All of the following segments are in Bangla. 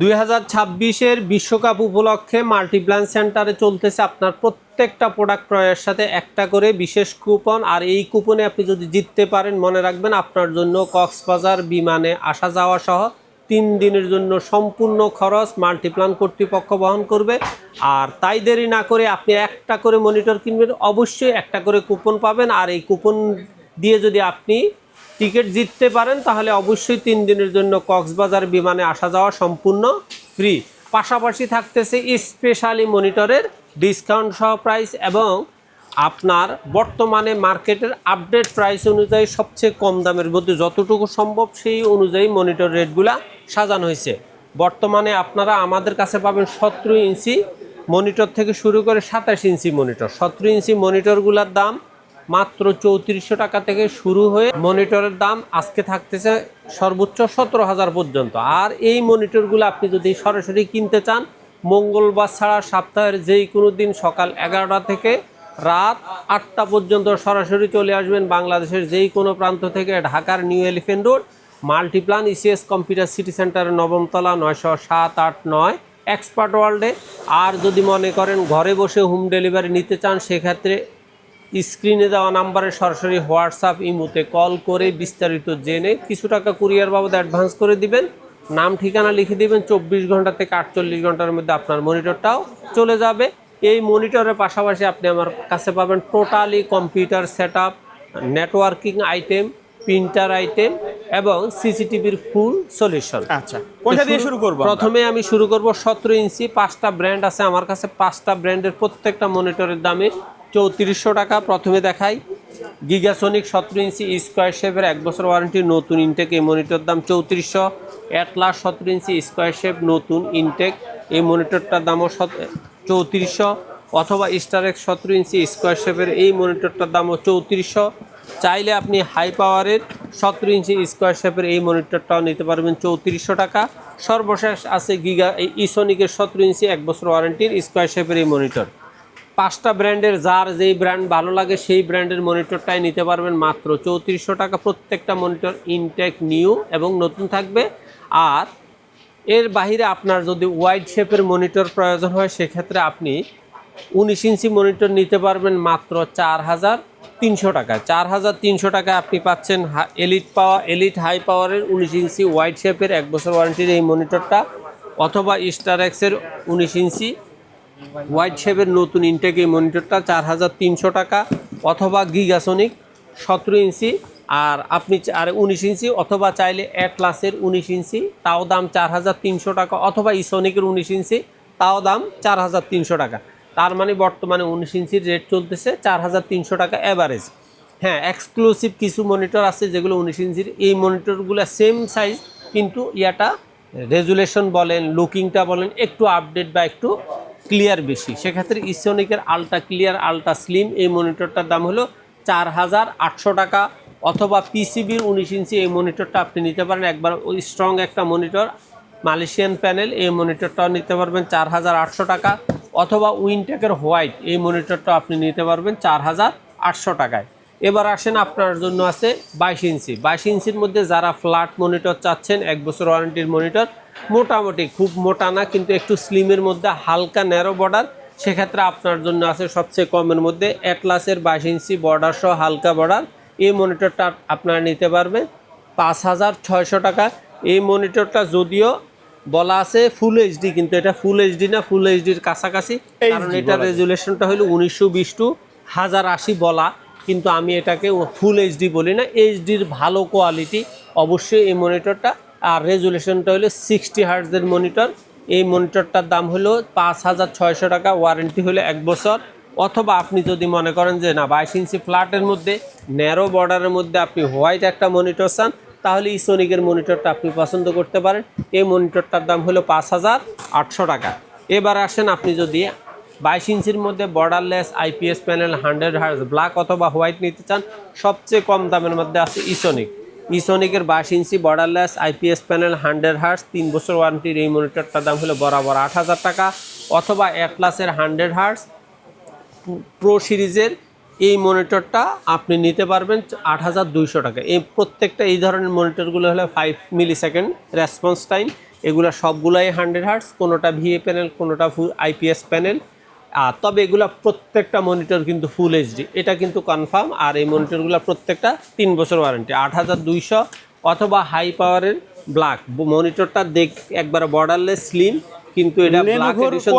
2026-এর বিশ্বকাপ উপলক্ষে মাল্টিপ্ল্যান সেন্টারে চলতেছে আপনার প্রত্যেকটা প্রোডাক্ট ক্রয়ের সাথে একটা করে বিশেষ কুপন। আর এই কুপনে আপনি যদি জিততে পারেন, মনে রাখবেন আপনার জন্য কক্সবাজার বিমানে আসা যাওয়া সহ 3 দিনের জন্য সম্পূর্ণ খরচ মাল্টিপ্ল্যান কর্তৃপক্ষ বহন করবে। আর তাই দেরি না করে আপনি একটা করে মনিটর কিনবেন, অবশ্যই একটা করে কুপন পাবেন। আর এই কুপন দিয়ে যদি আপনি টিকিট জিততে পারেন তাহলে অবশ্যই 3 দিনের জন্য কক্সবাজার বিমানে আসা যাওয়া সম্পূর্ণ ফ্রি। পাশাপাশি থাকতেছে স্পেশালি মনিটরের ডিসকাউন্ট সহ প্রাইস এবং আপনার বর্তমানে মার্কেটের আপডেট প্রাইস অনুযায়ী সবচেয়ে কম দামের মধ্যে যতটুকু সম্ভব সেই অনুযায়ী মনিটর রেটগুলা সাজানো হয়েছে। বর্তমানে আপনারা আমাদের কাছে পাবেন 17 ইঞ্চি মনিটর থেকে শুরু করে 27 ইঞ্চি মনিটর। 17 ইঞ্চি মনিটরগুলোর দাম মাত্র 3400 টাকা থেকে শুরু হয়ে মনিটরের দাম আজকে থাকতেছে সর্বোচ্চ 17,000 পর্যন্ত। আর এই মনিটরগুলো আপনি যদি সরাসরি কিনতে চান, মঙ্গলবার ছাড়া সপ্তাহের যেই কোনো দিন সকাল 11টা থেকে রাত 8টা পর্যন্ত সরাসরি চলে আসবেন বাংলাদেশের যেই কোনো প্রান্ত থেকে ঢাকার new elephant road Multiplan ECS computer city সেন্টারের 9ম তলা 907-8-9 এক্সপার্ট ওয়ার্ল্ডে। আর যদি মনে করেন ঘরে বসে হোম ডেলিভারি নিতে চান, সেক্ষেত্রে স্ক্রিনে দেওয়া নাম্বারে সরাসরি হোয়াটসঅ্যাপ ইমোতে কল করে বিস্তারিত জেনে কিছু টাকা কুরিয়ার বাবদ অ্যাডভান্স করে দিবেন, নাম ঠিকানা লিখে দিবেন। 24 ঘন্টা থেকে 48 ঘন্টার মধ্যে আপনার মনিটরটাও চলে যাবে। এই মনিটরের পাশাপাশি আপনি আমার কাছে পাবেন totally computer setup, networking item, printer item এবং সিসিটিভির ফুল সলিউশন। আচ্ছা, কোনটা দিয়ে শুরু করব? প্রথমে আমি শুরু করব 17 ইঞ্চি। 5টা ব্র্যান্ড আছে আমার কাছে, 5টা ব্র্যান্ডের প্রত্যেকটা মনিটরের দামে 3400 টাকা। প্রথমে দেখাই গিগাসনিক 17 ইঞ্চি স্কোয়ার শেপের 1 বছর ওয়ারেন্টি নতুন ইনটেক, এই মনিটর দাম 3400। অ্যাটলাস 17 ইঞ্চি স্কোয়ার শেপ নতুন ইনটেক, এই মনিটরটার দামও 3400। অথবা স্টারেক্স 17 ইঞ্চি স্কোয়ার শেপের এই মনিটরটার দামও 3400। চাইলে আপনি হাই পাওয়ারের 17 ইঞ্চি স্কোয়ার শেপের এই মনিটরটাও নিতে পারবেন 3400 টাকা। সর্বশেষ আছে ইসোনিকের 17 ইঞ্চি 1 বছর ওয়ারেন্টির স্কোয়ার শেপের এই মনিটর। 5টা ব্র্যান্ডের যার যেই ব্র্যান্ড ভালো লাগে সেই ব্র্যান্ডের মনিটরটাই নিতে পারবেন মাত্র 3400 টাকা। প্রত্যেকটা মনিটর ইনটেক নিউ এবং নতুন থাকবে। আর এর বাহিরে আপনার যদি ওয়াইড শেপের মনিটর প্রয়োজন হয়, সেক্ষেত্রে আপনি 19 ইঞ্চি মনিটর নিতে পারবেন মাত্র 4300 টাকায়। 4300 টাকায় আপনি পাচ্ছেন এলিট হাই পাওয়ারের 19 ইঞ্চি ওয়াইড শেপের 1 বছর ওয়ারেন্টির এই মনিটরটা, অথবা স্টারেক্সের 19 ইঞ্চি ওয়াইড শেপের নতুন ইনটেক এই মনিটরটা 4300 টাকা। অথবা গিগাসনিক 17 ইঞ্চি আর আপনি 19 ইঞ্চি, অথবা চাইলে অ্যাটলাসের 19 ইঞ্চি, তাও দাম 4300 টাকা। অথবা ইসোনিকের 19 ইঞ্চি, তাও দাম 4300 টাকা। তার মানে বর্তমানে 19 ইঞ্চির রেট চলতেছে 4300 টাকা অ্যাভারেজ। হ্যাঁ, এক্সক্লুসিভ কিছু মনিটর আছে যেগুলো 19 ইঞ্চির, এই মনিটরগুলো সেম সাইজ কিন্তু ইয়াটা রেজুলেশন বলেন, লুকিংটা বলেন একটু আপডেট বা একটু ক্লিয়ার বেশি। সেক্ষেত্রে ইসোনিকের আলট্রা ক্লিয়ার আলট্রা স্লিম এই মনিটরটার দাম হলো 4800 টাকা। অথবা পিসিবির 19 ইঞ্চি এই মনিটরটা আপনি নিতে পারেন, একবার ওই স্ট্রং একটা মনিটর মালয়েশিয়ান প্যানেল, এই মনিটরটাও নিতে পারবেন 4800 টাকা। অথবা উইনটেকের হোয়াইট এই মনিটরটা আপনি নিতে পারবেন 4800 টাকায়। এবার আসেন আপনার জন্য আছে 22 ইঞ্চি। 22 ইঞ্চির মধ্যে যারা ফ্ল্যাট মনিটর চাচ্ছেন, 1 বছর ওয়ারেন্টির মনিটর, মোটামুটি খুব মোটা না কিন্তু একটু স্লিমের মধ্যে হালকা ন্যারো বর্ডার, সেক্ষেত্রে আপনার জন্য আছে সবচেয়ে কমের মধ্যে অ্যাটলাসের 22 ইঞ্চি বর্ডার সহ হালকা বর্ডার, এই মনিটরটা আপনারা নিতে পারবেন 5600 টাকা। এই মনিটরটা যদিও বলা আছে ফুল এইচডি, কিন্তু এটা ফুল এইচডি না, ফুল এইচডির কাছাকাছি, কারণ এটার রেজুলেশনটা হলো 1920x1080 বলা, কিন্তু আমি এটাকে ফুল এইচডি বলি না, এইচডির ভালো কোয়ালিটি অবশ্যই এই মনিটরটা। আর রেজুলেশনটা হলো 60 হার্টজের মনিটর, এই মনিটরটার দাম হলো 5600 টাকা, ওয়ারেন্টি হলো 1 বছর। অথবা আপনি যদি মনে করেন যে না 22 ইঞ্চি ফ্ল্যাটের মধ্যে ন্যারো বর্ডারের মধ্যে আপনি হোয়াইট একটা মনিটর চান, তাহলে ইসোনিকের মনিটরটা আপনি পছন্দ করতে পারেন। এই মনিটরটার দাম হলো 5800 টাকা। এবার আসেন আপনি যদি 22 ইঞ্চির মধ্যে borderless IPS panel 100 hertz black অথবা হোয়াইট নিতে চান, সবচেয়ে কম দামের মধ্যে আছে ইসোনিকের 22 ইঞ্চি বর্ডারলেস আইপিএস প্যানেল 100 হার্জ 3 বছর ওয়ারেন্টির এই মনিটরটার দাম হলো বরাবর 8000 টাকা। অথবা অ্যাটলাসের 100 হার্জ প্রো সিরিজের এই মনিটরটা আপনি নিতে পারবেন 8200 টাকা। এই প্রত্যেকটা এই ধরনের মনিটরগুলো হলো 5 মিলি সেকেন্ড রেসপন্স টাইম, এগুলা সবগুলাই 100 হার্টস, কোনোটা ভিএ প্যানেল, কোনোটা ফুল আইপিএস প্যানেল। আর তবে এগুলা প্রত্যেকটা মনিটর কিন্তু ফুল এইচডি, এটা কিন্তু কনফার্ম। আর এই মনিটরগুলো প্রত্যেকটা 3 বছর ওয়ারেন্টি। 8200 অথবা হাই পাওয়ারের ব্ল্যাক মনিটরটা একবার বর্ডারলেস স্লিম, কিন্তু এটা ব্ল্যাক এডিশন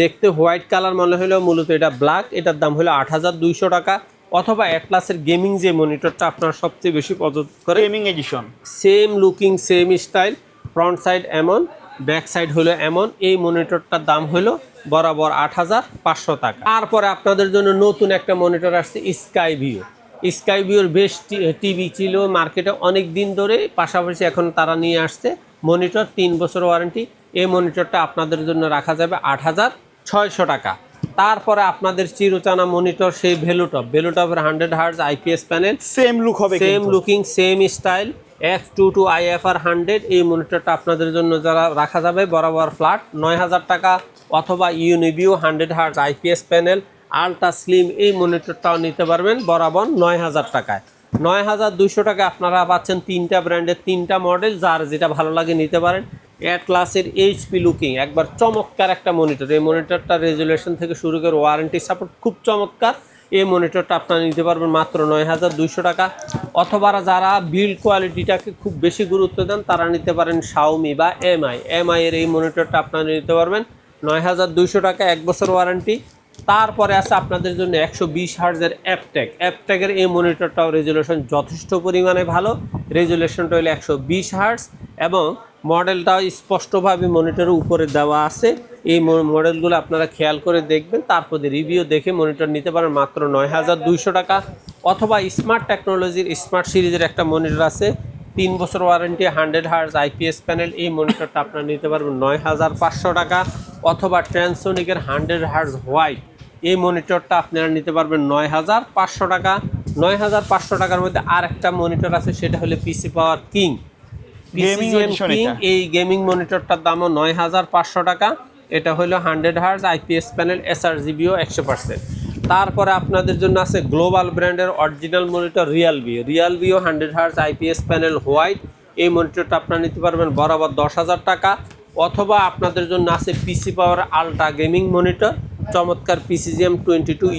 দেখতে হোয়াইট কালার মনে হলেও মূলত এটা ব্ল্যাক। এটার দাম হলো 8200 টাকা। অথবা অ্যাটলাসের গেমিং যে মনিটরটা আপনার সবচেয়ে বেশি পছন্দ করে, gaming addition, same looking same style, front side এমন, ব্যাক সাইড হলো এমন, এই মনিটরটার দাম হলো বরাবর 8500 টাকা। তারপরে আপনাদের জন্য নতুন একটা মনিটর আসছে স্কাই ভিউ। স্কাই ভিউর বেশ টিভি ছিল মার্কেটে অনেক দিন ধরে, পাশাপাশি এখন তারা নিয়ে আসছে মনিটর 3 বছর ওয়ারেন্টি। এই মনিটরটা আপনাদের জন্য রাখা যাবে 8600 টাকা। তারপরে আপনাদের চিরচানা মনিটর সেই ভেলুটপের 100 hertz IPS panel, same look হবে, same looking same style, X22 IFR 100। এই মনিটরটা আপনাদের জন্য যারা রাখা যাবে বরাবর ফ্ল্যাট 9000 টাকা। অথবা Uniview 100 hertz IPS panel ultra slim, এই মনিটরটাও নিতে পারবেন বরাবর 9000 টাকায়। 9200 টাকা আপনারা পাচ্ছেন 3টা ব্র্যান্ডের 3টা মডেল, যার যেটা ভালো লাগে নিতে পারেন। অ্যাটলাসের এইচপি লুকিং একবার চমৎকার একটা মনিটর। এই মনিটরটা রেজুলেশন থেকে শুরু করে ওয়ারেন্টি সাপোর্ট খুব চমৎকার। এই মনিটরটা আপনারা নিতে পারবেন মাত্র 9200 টাকা। অথবা যারা বিল্ড কোয়ালিটিটাকে খুব বেশি গুরুত্ব দেন তারা নিতে পারেন শাওমি বা এমআই এর এই মনিটরটা আপনারা নিতে পারবেন 9200 টাকা, 1 বছর ওয়ারেন্টি। তারপরে আছে আপনাদের জন্য 120 হার্জের অ্যাপটেকের এই মনিটরটাও রেজুলেশন যথেষ্ট পরিমাণে ভালো। রেজুলেশনটা হলো 120 হার্জ এবং মডেলটাও স্পষ্টভাবে মনিটরের উপরে দেওয়া আছে। এই মডেলগুলো আপনারা খেয়াল করে দেখবেন, তারপরে রিভিউ দেখে মনিটর নিতে পারেন মাত্র 9200 টাকা। অথবা স্মার্ট টেকনোলজির স্মার্ট সিরিজের একটা মনিটর আছে 3 বছর ওয়ারেন্টি 100 হার্জ আইপিএস প্যানেল, এই মনিটরটা আপনারা নিতে পারবেন 9500 টাকা। অথবা ট্রান্সোনিকের 100 হার্জ হোয়াইট, এই মনিটরটা আপনারা নিতে পারবেন 9500 টাকা। 9500 টাকার মধ্যে আর একটা মনিটর আছে, সেটা হলো পিসি পাওয়ার কিং। এই গেমিং মনিটরটার দামও 9500 টাকা। এটা হলো 100 হার্জ আইপিএস প্যানেল, এসআরজিবিও 100%। তারপরে আপনাদের জন্য আছে গ্লোবাল ব্র্যান্ডের অরিজিনাল মনিটর রিয়ালবিও 100 হার্জ আইপিএস প্যানেল হোয়াইট, এই মনিটরটা আপনারা নিতে পারবেন বরাবর 10,000 টাকা। অথবা আপনাদের জন্য আছে পিসি পাওয়ার আলট্রা গেমিং মনিটর, চমৎকার পিসিজিএম 22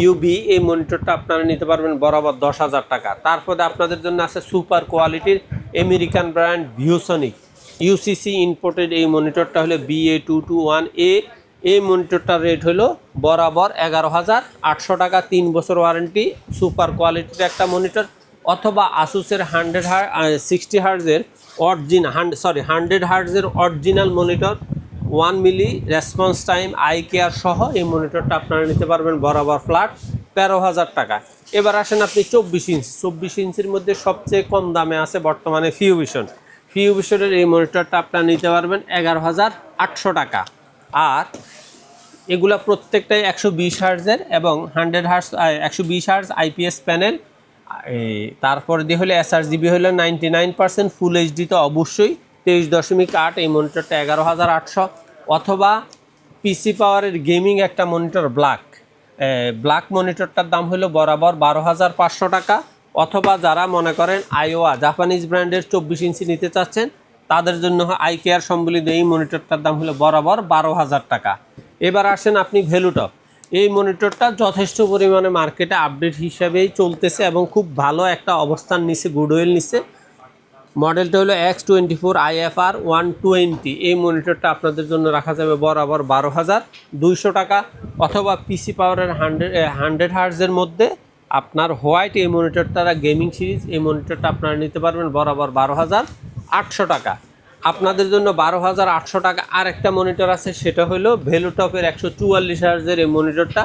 ইউভি, এই মনিটরটা আপনারা নিতে পারবেন বরাবর 10,000 টাকা। তারপরে আপনাদের জন্য আছে সুপার কোয়ালিটির American brand ViewSonic UCC imported, এই মনিটরটা হলো BA221A। এই মনিটরটার রেট হলো বরাবর 11,800 টাকা, 3 বছর ওয়ারেন্টি, সুপার কোয়ালিটির একটা মনিটর। অথবা আসুসের 160 হার্জের 100 হার্জের original monitor 1 milli response time eye care সহ, এই মনিটরটা আপনারা নিতে পারবেন বরাবর ফ্ল্যাট 13,000 টাকা। এবার আসেন আপনি 24 ইঞ্চির মধ্যে সবচেয়ে কম দামে আছে বর্তমানে ফিউভিশনের এই মনিটরটা আপনারা নিতে পারবেন 11,800 টাকা। আর এগুলা প্রত্যেকটাই 120 হার্জের এবং 120 হার্জ আইপিএস প্যানেল। তারপর দিয়ে হলে এসআরজিবি হলো 99%, ফুল এইচডি তো অবশ্যই 23.8, এই মনিটরটা 11,800। অথবা পিসি পাওয়ারের গেমিং একটা মনিটর ব্ল্যাক মনিটরটার দাম হলো বরাবর 12,500 টাকা। অথবা যারা মনে করেন আইওয়া জাপানিজ ব্র্যান্ডের 24 ইঞ্চি নিতে চাচ্ছেন তাদের জন্য আই কেয়ার সম্বলিত এই মনিটরটার দাম হলো বরাবর 12,000 টাকা। এবার আসেন আপনি ভেলুটপ, এই মনিটরটা যথেষ্ট পরিমাণে মার্কেটে আপডেট হিসাবেই চলতেছে এবং খুব ভালো একটা অবস্থান নিচ্ছে, গুডউইল নিচ্ছে। মডেলটা হলো X24 IFR 120, এই মনিটরটা আপনাদের জন্য রাখা যাবে বরাবর 12,200 টাকা। অথবা পিসি পাওয়ারের 100 হার্জের মধ্যে আপনার হোয়াইট এই মনিটরটা গেমিং সিরিজ, এই মনিটরটা আপনারা নিতে পারবেন বরাবর 12,800 টাকা। আপনাদের জন্য 12,800 টাকা আর একটা মনিটর আছে, সেটা হলো ভেলুটপের 144 হার্জের এই মনিটরটা,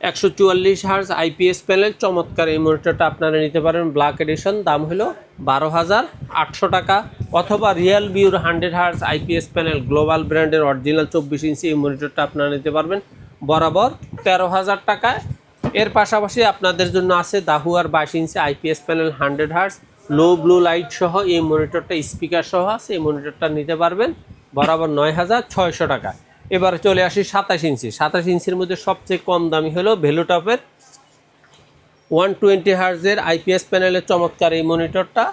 144 হার্জ আইপিএস প্যানেল, চমৎকার এই মনিটরটা আপনারা নিতে পারেন ব্ল্যাক এডিশন, দাম হলো 12,800 টাকা। অথবা রিয়ালবিউর 100 হার্জ আইপিএস প্যানেল গ্লোবাল ব্র্যান্ডের অরিজিনাল 24 ইঞ্চি, এই মনিটরটা আপনারা নিতে পারবেন বরাবর 13,000 টাকায়। এর পাশাপাশি আপনাদের জন্য আছে দাহুয়ার 22 inch IPS panel 100 hertz low blue light সহ, এই মনিটরটা স্পিকার সহ আছে, এই মনিটরটা নিতে পারবেন বরাবর 9,600 টাকা। এবারে চলে আসি 27 ইঞ্চির মধ্যে সবচেয়ে কম দামি হলো ভেলুটপের 120 হার্জের আইপিএস প্যানেলের চমৎকার এই মনিটরটা,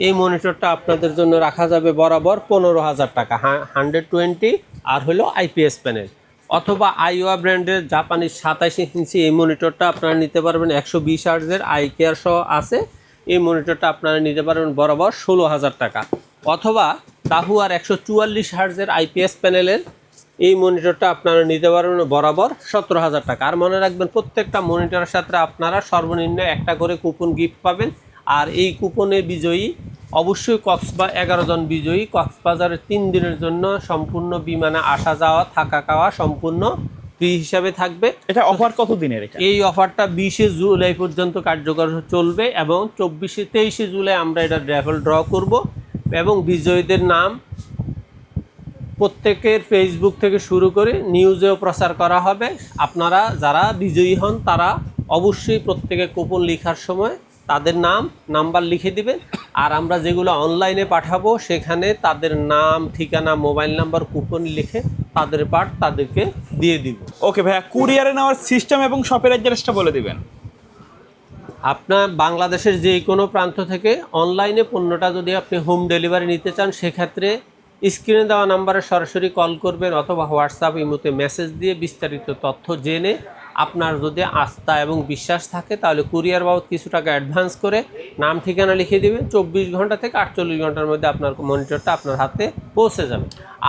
এই মনিটরটা আপনাদের জন্য রাখা যাবে বরাবর 15,000 টাকা, 120 আর হলো আইপিএস প্যানেল। অথবা আইওয়া ব্র্যান্ডের জাপানি 27 ইঞ্চি এই মনিটরটা আপনারা নিতে পারবেন, 120 হার্টজের আই কেয়ার সহ আছে। এই মনিটরটা আপনারা নিতে পারবেন বরাবর 16,000 টাকা। অথবা তাহুয়ার 144 হার্টজের আইপিএস প্যানেলের এই মনিটরটা আপনারা নিতে পারবেন বরাবর 17,000 টাকা। আর মনে রাখবেন প্রত্যেকটা মনিটরের সাথে আপনারা সর্বনিম্ন একটা করে কুপন গিফট পাবেন। আর এই কুপনে বিজয়ী অবশ্যই 11 জন বিজয়ী কক্সবাজারের 3 দিনের জন্য সম্পূর্ণ বিমানে আসা যাওয়া থাকা খাওয়া সম্পূর্ণ ফ্রি হিসাবে থাকবে। এটা অফার কত দিনের? এই অফারটা 20 জুলাই পর্যন্ত কার্যকর চলবে এবং 23 জুলাই আমরা এটা র্যাফেল ড্র করব এবং বিজয়ীদের নাম প্রত্যেকের ফেসবুক থেকে শুরু করে নিউজেও প্রচার করা হবে। আপনারা যারা বিজয়ী হন তারা অবশ্যই প্রত্যেকে কুপন লেখার সময় তাদের নাম নাম্বার লিখে দিবেন। আর আমরা যেগুলো অনলাইনে পাঠাবো সেখানে তাদের নাম ঠিকানা মোবাইল নাম্বার কুপন লিখে তাদের পার্ট তাদেরকে দিয়ে দিব। ওকে ভাইয়া, কুরিয়ারে নেওয়ার সিস্টেম এবং শপের অ্যাড্রেসটা বলে দিবেন। আপনার বাংলাদেশের যে কোনো প্রান্ত থেকে অনলাইনে পণ্যটা যদি আপনি হোম ডেলিভারি নিতে চান সেক্ষেত্রে স্ক্রিনে দেওয়া নাম্বারে সরাসরি কল করবেন অথবা হোয়াটসঅ্যাপ ইমোতে মেসেজ দিয়ে বিস্তারিত তথ্য জেনে আপনার যদি আস্থা এবং বিশ্বাস থাকে তাহলে কুরিয়ার বাবদ কিছু টাকা অ্যাডভান্স করে নাম ঠিকানা লিখে দিবেন। 24 ঘন্টা থেকে 48 ঘন্টার মধ্যে আপনার মনিটরটা আপনার হাতে পৌঁছে যাবে।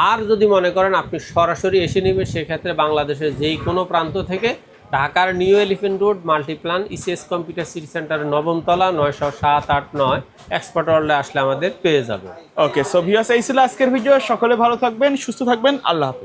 আর যদি মনে করেন আপনি সরাসরি এসে নেবেন সেক্ষেত্রে বাংলাদেশের যেই কোনো প্রান্ত থেকে ঢাকার new elephant road Multiplan ECS computer city সেন্টারের 9ম তলা 907-8-9 এক্সপার্ট ওয়ার্ল্ডে আসলে আমাদের পেয়ে যাবে। ওকে, সো ভিউয়ার্স এই ছিল আজকের ভিডিও। সকলে ভালো থাকবেন, সুস্থ থাকবেন, আল্লাহ হাফেজ।